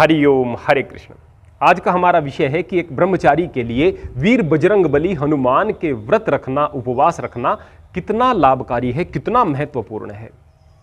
हरिओम हरे कृष्ण। आज का हमारा विषय है कि एक ब्रह्मचारी के लिए वीर बजरंगबली हनुमान के व्रत रखना, उपवास रखना कितना लाभकारी है, कितना महत्वपूर्ण है।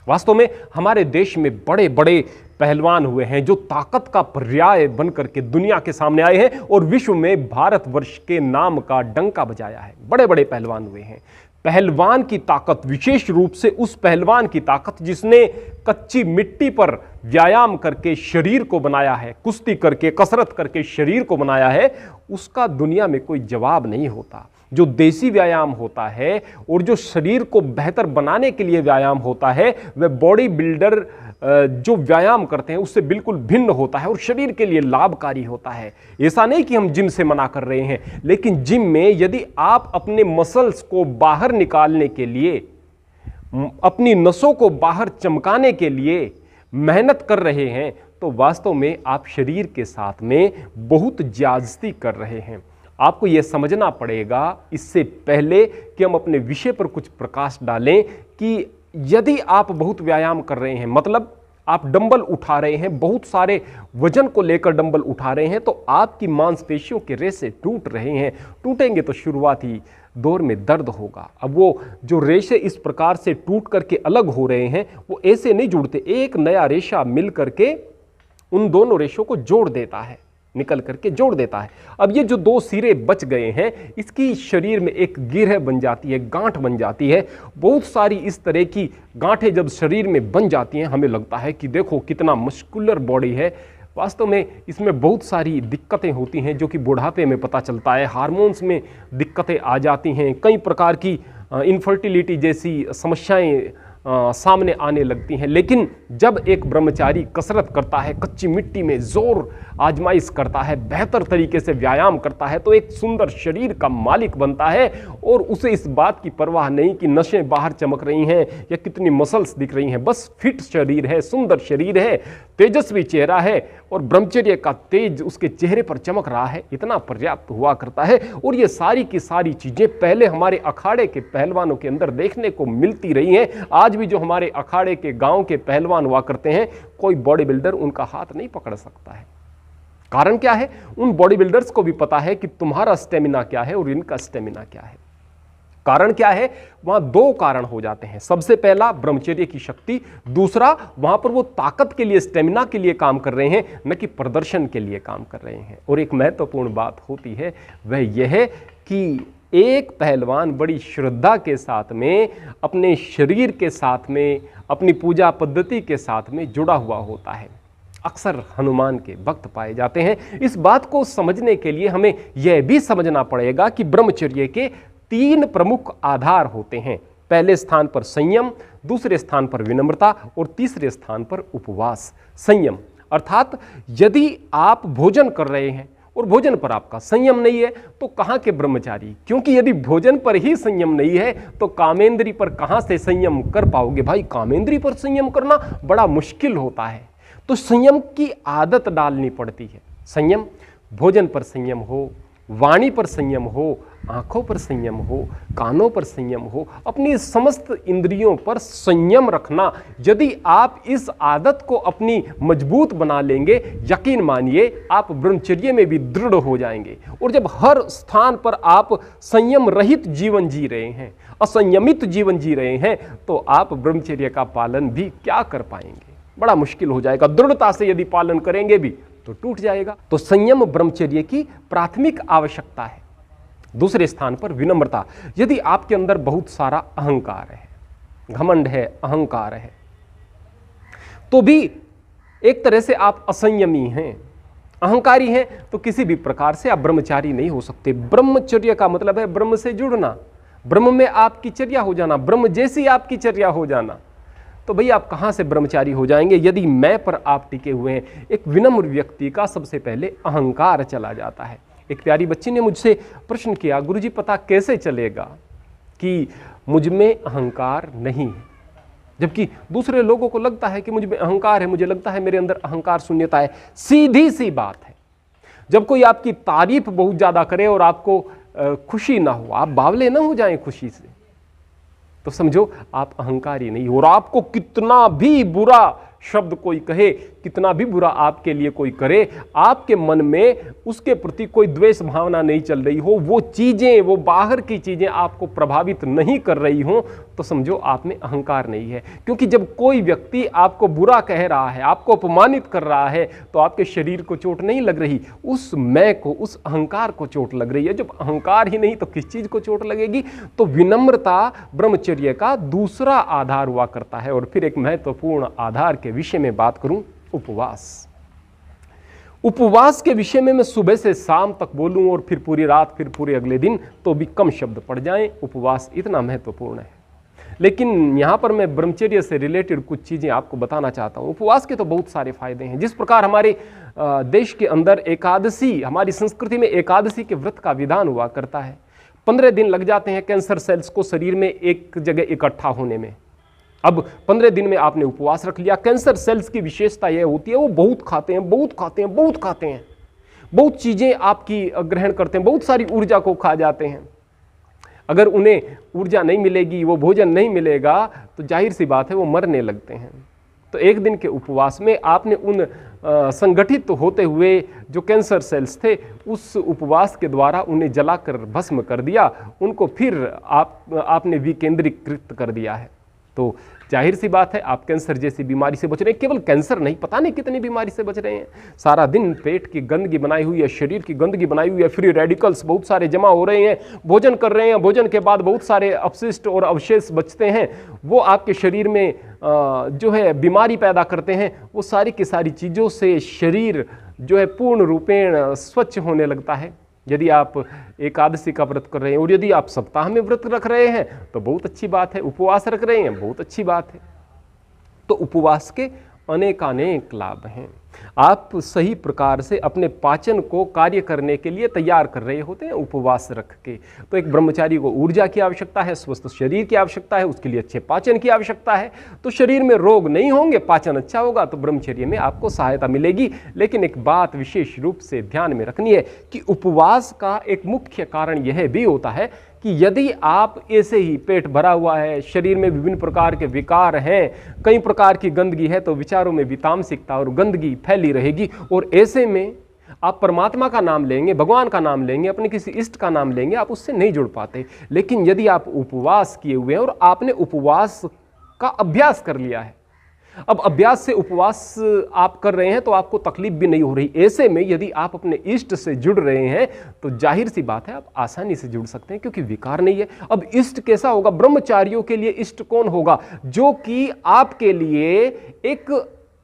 वास्तव में हमारे देश में बड़े बड़े पहलवान हुए हैं जो ताकत का पर्याय बनकर के दुनिया के सामने आए हैं और विश्व में भारतवर्ष के नाम का डंका बजाया है। बड़े बड़े पहलवान हुए हैं। पहलवान की ताकत, विशेष रूप से उस पहलवान की ताकत जिसने कच्ची मिट्टी पर व्यायाम करके शरीर को बनाया है, कुश्ती करके, कसरत करके शरीर को बनाया है, उसका दुनिया में कोई जवाब नहीं होता। जो देसी व्यायाम होता है और जो शरीर को बेहतर बनाने के लिए व्यायाम होता है, वह बॉडी बिल्डर जो व्यायाम करते हैं उससे बिल्कुल भिन्न होता है और शरीर के लिए लाभकारी होता है। ऐसा नहीं कि हम जिम से मना कर रहे हैं, लेकिन जिम में यदि आप अपने मसल्स को बाहर निकालने के लिए, अपनी नसों को बाहर चमकाने के लिए मेहनत कर रहे हैं, तो वास्तव में आप शरीर के साथ में बहुत ज्यादती कर रहे हैं। आपको यह समझना पड़ेगा इससे पहले कि हम अपने विषय पर कुछ प्रकाश डालें कि यदि आप बहुत व्यायाम कर रहे हैं, मतलब आप डंबल उठा रहे हैं, बहुत सारे वजन को लेकर डंबल उठा रहे हैं, तो आपकी मांसपेशियों के रेशे टूट रहे हैं। टूटेंगे तो शुरुआती दौर में दर्द होगा। अब वो जो रेशे इस प्रकार से टूट करके अलग हो रहे हैं, वो ऐसे नहीं जुड़ते। एक नया रेशा मिल करके उन दोनों रेशों को जोड़ देता है, निकल करके जोड़ देता है। अब ये जो दो सिरे बच गए हैं, इसकी शरीर में एक गिरह बन जाती है, गांठ बन जाती है। बहुत सारी इस तरह की गांठें जब शरीर में बन जाती हैं, हमें लगता है कि देखो कितना मस्कुलर बॉडी है। वास्तव में इसमें बहुत सारी दिक्कतें होती हैं जो कि बुढ़ापे में पता चलता है। हार्मोन्स में दिक्कतें आ जाती हैं, कई प्रकार की इनफर्टिलिटी जैसी समस्याएं सामने आने लगती हैं। लेकिन जब एक ब्रह्मचारी कसरत करता है, कच्ची मिट्टी में जोर आजमाइश करता है, बेहतर तरीके से व्यायाम करता है, तो एक सुंदर शरीर का मालिक बनता है और उसे इस बात की परवाह नहीं कि नसें बाहर चमक रही हैं या कितनी मसल्स दिख रही हैं। बस फिट शरीर है, सुंदर शरीर है, तेजस्वी चेहरा है और ब्रह्मचर्य का तेज उसके चेहरे पर चमक रहा है, इतना पर्याप्त हुआ करता है। और ये सारी की सारी चीजें पहले हमारे अखाड़े के पहलवानों के अंदर देखने को मिलती रही हैं। आज भी जो हमारे अखाड़े के गांव के पहलवान हुआ करते हैं, कोई बॉडी बिल्डर उनका हाथ नहीं पकड़ सकता है। कारण क्या है? उन बॉडी बिल्डर्स को भी पता है कि तुम्हारा स्टेमिना क्या है और इनका स्टेमिना क्या है। कारण क्या है? वहां दो कारण हो जाते हैं। सबसे पहला ब्रह्मचर्य की शक्ति, दूसरा वहां पर वो ताकत के लिए, स्टेमिना के लिए काम कर रहे हैं, न कि प्रदर्शन के लिए काम कर रहे हैं। और एक महत्वपूर्ण बात होती है, वह यह है कि एक पहलवान बड़ी श्रद्धा के साथ में, अपने शरीर के साथ में, अपनी पूजा पद्धति के साथ में जुड़ा हुआ होता है। अक्सर हनुमान के भक्त पाए जाते हैं। इस बात को समझने के लिए हमें यह भी समझना पड़ेगा कि ब्रह्मचर्य के तीन प्रमुख आधार होते हैं। पहले स्थान पर संयम, दूसरे स्थान पर विनम्रता और तीसरे स्थान पर उपवास। संयम अर्थात यदि आप भोजन कर रहे हैं और भोजन पर आपका संयम नहीं है, तो कहां के ब्रह्मचारी? क्योंकि यदि भोजन पर ही संयम नहीं है तो कामेंद्री पर कहां से संयम कर पाओगे? भाई, कामेंद्री पर संयम करना बड़ा मुश्किल होता है। तो संयम की आदत डालनी पड़ती है। संयम, भोजन पर संयम हो, वाणी पर संयम हो, आंखों पर संयम हो, कानों पर संयम हो, अपनी समस्त इंद्रियों पर संयम रखना। यदि आप इस आदत को अपनी मजबूत बना लेंगे, यकीन मानिए आप ब्रह्मचर्य में भी दृढ़ हो जाएंगे। और जब हर स्थान पर आप संयम रहित जीवन जी रहे हैं, असंयमित जीवन जी रहे हैं, तो आप ब्रह्मचर्य का पालन भी क्या कर पाएंगे? बड़ा मुश्किल हो जाएगा। दृढ़ता से यदि पालन करेंगे भी तो टूट जाएगा। तो संयम ब्रह्मचर्य की प्राथमिक आवश्यकता है। दूसरे स्थान पर विनम्रता। यदि आपके अंदर बहुत सारा अहंकार है, घमंड है, अहंकार है, तो भी एक तरह से आप असंयमी हैं, अहंकारी हैं, तो किसी भी प्रकार से आप ब्रह्मचारी नहीं हो सकते। ब्रह्मचर्य का मतलब है ब्रह्म से जुड़ना, ब्रह्म में आपकी चर्या हो जाना, ब्रह्म जैसी आपकी चर्या हो जाना। तो भई आप कहां से ब्रह्मचारी हो जाएंगे यदि मैं पर आप टिके हुए हैं? एक विनम्र व्यक्ति का सबसे पहले अहंकार चला जाता है। एक प्यारी बच्ची ने मुझसे प्रश्न किया, गुरुजी पता कैसे चलेगा कि मुझ में अहंकार नहीं है? जबकि दूसरे लोगों को लगता है कि मुझ में अहंकार है, मुझे लगता है मेरे अंदर अहंकार शून्यता है। सीधी सी बात है, जब कोई आपकी तारीफ बहुत ज्यादा करे और आपको खुशी ना हो, आप बावले ना हो जाएं खुशी से, तो समझो आप अहंकारी नहीं हो। और आपको कितना भी बुरा शब्द कोई कहे, कितना भी बुरा आपके लिए कोई करे, आपके मन में उसके प्रति कोई द्वेष भावना नहीं चल रही हो, वो चीजें, वो बाहर की चीजें आपको प्रभावित नहीं कर रही हो, तो समझो आप में अहंकार नहीं है। क्योंकि जब कोई व्यक्ति आपको बुरा कह रहा है, आपको अपमानित कर रहा है, तो आपके शरीर को चोट नहीं लग रही, उस मैं को, उस अहंकार को चोट लग रही है। जब अहंकार ही नहीं तो किस चीज को चोट लगेगी? तो विनम्रता ब्रह्मचर्य का दूसरा आधार हुआ करता है। और फिर एक महत्वपूर्ण आधार के विषय में बात करूं, उपवास। उपवास के विषय में मैं सुबह से शाम तक बोलूं और फिर पूरी रात, फिर पूरे अगले दिन, तो भी कम शब्द पड़ जाएं। उपवास इतना महत्वपूर्ण है। लेकिन यहां पर मैं ब्रह्मचर्य से रिलेटेड कुछ चीजें आपको बताना चाहता हूं। उपवास के तो बहुत सारे फायदे हैं। जिस प्रकार हमारे देश के अंदर एकादशी, हमारी संस्कृति में एकादशी के व्रत का विधान हुआ करता है। 15 दिन लग जाते हैं कैंसर सेल्स को शरीर में एक जगह इकट्ठा होने में। अब 15 दिन में आपने उपवास रख लिया। कैंसर सेल्स की विशेषता यह होती है, वो बहुत खाते हैं, बहुत खाते हैं, बहुत खाते हैं, बहुत चीजें आपकी ग्रहण करते हैं, बहुत सारी ऊर्जा को खा जाते हैं। अगर उन्हें ऊर्जा नहीं मिलेगी, वो भोजन नहीं मिलेगा, तो जाहिर सी बात है वो मरने लगते हैं। तो एक दिन के उपवास में आपने उन संगठित होते हुए जो कैंसर सेल्स थे, उस उपवास के द्वारा उन्हें जलाकर भस्म कर दिया, उनको फिर आपने विकेंद्रीकृत कर दिया है। तो जाहिर सी बात है आप कैंसर जैसी बीमारी से बच रहे हैं। केवल कैंसर नहीं, पता नहीं कितनी बीमारी से बच रहे हैं। सारा दिन पेट की गंदगी बनाई हुई है, शरीर की गंदगी बनाई हुई है, फ्री रेडिकल्स बहुत सारे जमा हो रहे हैं, भोजन कर रहे हैं, भोजन के बाद बहुत सारे अपशिष्ट और अवशेष बचते हैं, वो आपके शरीर में जो है बीमारी पैदा करते हैं। वो सारी की सारी चीज़ों से शरीर जो है पूर्ण रूपेण स्वच्छ होने लगता है। यदि आप एकादशी का व्रत कर रहे हैं और यदि आप सप्ताह में व्रत रख रहे हैं तो बहुत अच्छी बात है, उपवास रख रहे हैं बहुत अच्छी बात है। तो उपवास के अनेकानेक लाभ हैं। आप सही प्रकार से अपने पाचन को कार्य करने के लिए तैयार कर रहे होते हैं उपवास रख के। तो एक ब्रह्मचारी को ऊर्जा की आवश्यकता है, स्वस्थ शरीर की आवश्यकता है, उसके लिए अच्छे पाचन की आवश्यकता है। तो शरीर में रोग नहीं होंगे, पाचन अच्छा होगा, तो ब्रह्मचर्य में आपको सहायता मिलेगी। लेकिन एक बात विशेष रूप से ध्यान में रखनी है कि उपवास का एक मुख्य कारण यह भी होता है कि यदि आप ऐसे ही पेट भरा हुआ है, शरीर में विभिन्न प्रकार के विकार हैं, कई प्रकार की गंदगी है, तो विचारों में वितामसिकता और गंदगी फैली रहेगी। और ऐसे में आप परमात्मा का नाम लेंगे, भगवान का नाम लेंगे, अपने किसी इष्ट का नाम लेंगे, आप उससे नहीं जुड़ पाते। लेकिन यदि आप उपवास किए हुए हैं और आपने उपवास का अभ्यास कर लिया है, अब अभ्यास से उपवास आप कर रहे हैं तो आपको तकलीफ भी नहीं हो रही। ऐसे में यदि आप अपने इष्ट से जुड़ रहे हैं तो जाहिर सी बात है आप आसानी से जुड़ सकते हैं, क्योंकि विकार नहीं है। अब इष्ट कैसा होगा? ब्रह्मचारियों के लिए इष्ट कौन होगा? जो कि आपके लिए एक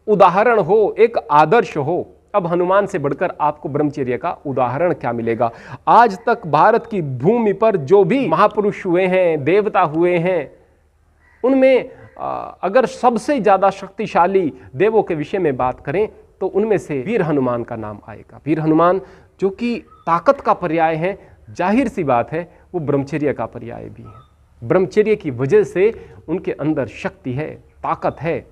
उदाहरण हो, एक आदर्श हो। अब हनुमान से बढ़कर आपको ब्रह्मचर्य का उदाहरण क्या मिलेगा? आज तक भारत की भूमि पर जो भी महापुरुष हुए हैं, देवता हुए हैं, उनमें अगर सबसे ज्यादा शक्तिशाली देवों के विषय में बात करें तो उनमें से वीर हनुमान का नाम आएगा। वीर हनुमान जो कि ताकत का पर्याय है, जाहिर सी बात है वो ब्रह्मचर्य का पर्याय भी है। ब्रह्मचर्य की वजह से उनके अंदर शक्ति है, ताकत है,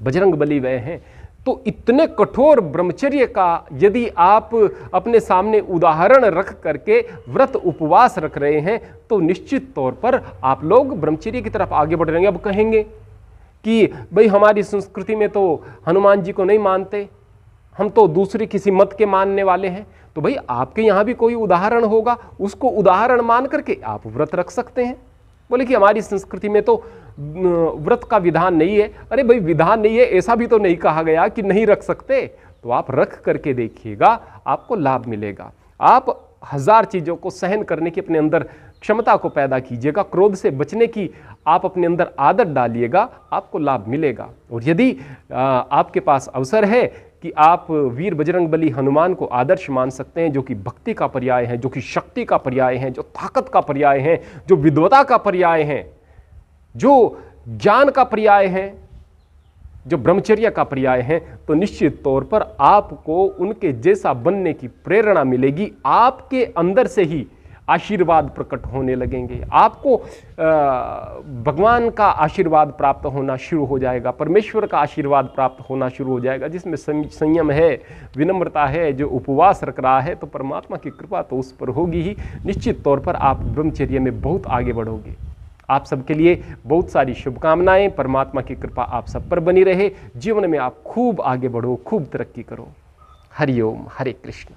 बजरंगबली वह हैं। तो इतने कठोर ब्रह्मचर्य का यदि आप अपने सामने उदाहरण रख करके व्रत उपवास रख रहे हैं तो निश्चित तौर पर आप लोग ब्रह्मचर्य की तरफ आगे बढ़ रहे हैं। अब कहेंगे कि भाई हमारी संस्कृति में तो हनुमान जी को नहीं मानते, हम तो दूसरे किसी मत के मानने वाले हैं। तो भाई आपके यहाँ भी कोई उदाहरण होगा, उसको उदाहरण मान करके आप व्रत रख सकते हैं। बोले कि हमारी संस्कृति में तो व्रत का विधान नहीं है। अरे भाई विधान नहीं है ऐसा भी तो नहीं कहा गया कि नहीं रख सकते। तो आप रख करके देखिएगा, आपको लाभ मिलेगा। आप 1000 चीज़ों को सहन करने की अपने अंदर क्षमता को पैदा कीजिएगा, क्रोध से बचने की आप अपने अंदर आदत डालिएगा, आपको लाभ मिलेगा। और यदि आपके पास अवसर है कि आप वीर बजरंगबली हनुमान को आदर्श मान सकते हैं, जो कि भक्ति का पर्याय है, जो कि शक्ति का पर्याय है, जो ताकत का पर्याय है, जो विद्वता का पर्याय है, जो ज्ञान का पर्याय है, जो ब्रह्मचर्य का पर्याय है, तो निश्चित तौर पर आपको उनके जैसा बनने की प्रेरणा मिलेगी। आपके अंदर से ही आशीर्वाद प्रकट होने लगेंगे, आपको भगवान का आशीर्वाद प्राप्त होना शुरू हो जाएगा, परमेश्वर का आशीर्वाद प्राप्त होना शुरू हो जाएगा। जिसमें संयम है, विनम्रता है, जो उपवास रख रहा है, तो परमात्मा की कृपा तो उस पर होगी ही। निश्चित तौर पर आप ब्रह्मचर्य में बहुत आगे बढ़ोगे। आप सबके लिए बहुत सारी शुभकामनाएं, परमात्मा की कृपा आप सब पर बनी रहे, जीवन में आप खूब आगे बढ़ो, खूब तरक्की करो। हरि ओम, हरे कृष्ण।